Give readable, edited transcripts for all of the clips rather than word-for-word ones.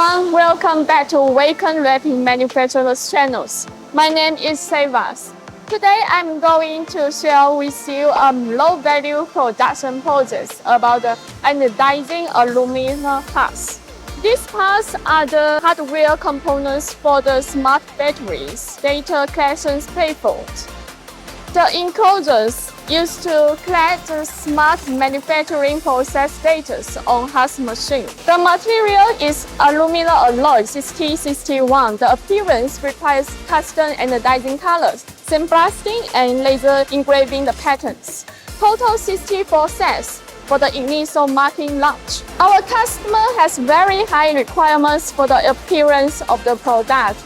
everyone, welcome back to WayKen Rapid Manufacturers channels. My name is Savas. Today I'm going to share with you low-value production projects about the anodizing aluminum parts. These parts are the hardware components for the smart batteries data collection platforms. The encoders used to collect the smart manufacturing process data on HAS machine. The material is aluminum alloy 6061. The appearance requires custom anodizing colors, sandblasting, and laser engraving the patterns. Total 64 sets for the initial marking launch. Our customer has very high requirements for the appearance of the product.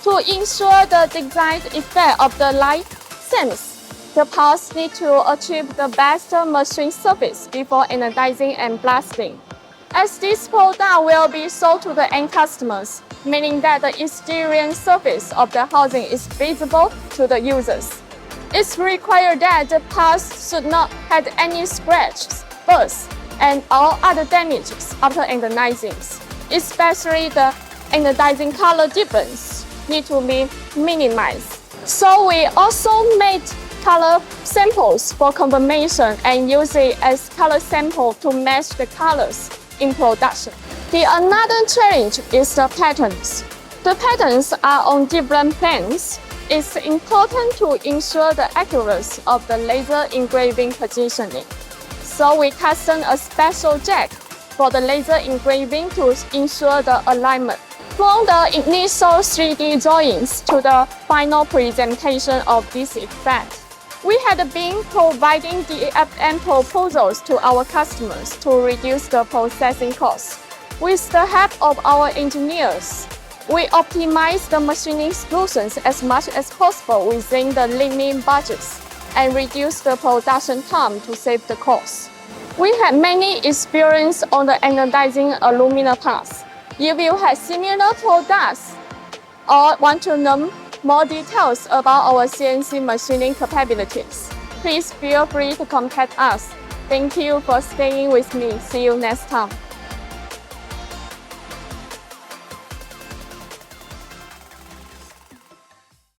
To ensure the desired effect of the light sense, the parts need to achieve the best machine surface before anodizing and blasting. As this product will be sold to the end customers, meaning that the exterior surface of the housing is visible to the users. It's required that the parts should not have any scratches, bursts, and all other damages after anodizing. Especially the anodizing color difference need to be minimized. So we also made color samples for confirmation and use it as color sample to match the colors in production. The another challenge is the patterns. The patterns are on different planes. It's important to ensure the accuracy of the laser engraving positioning. So we custom a special jack for the laser engraving to ensure the alignment. From the initial 3D drawings to the final presentation of this effect, we had been providing DFM proposals to our customers to reduce the processing costs. With the help of our engineers, we optimize the machining solutions as much as possible within the limit budgets and reduce the production time to save the cost. We have many experience on the anodizing aluminum parts. If you have similar products or want to know more details about our CNC machining capabilities, please feel free to contact us. Thank you for staying with me. See you next time.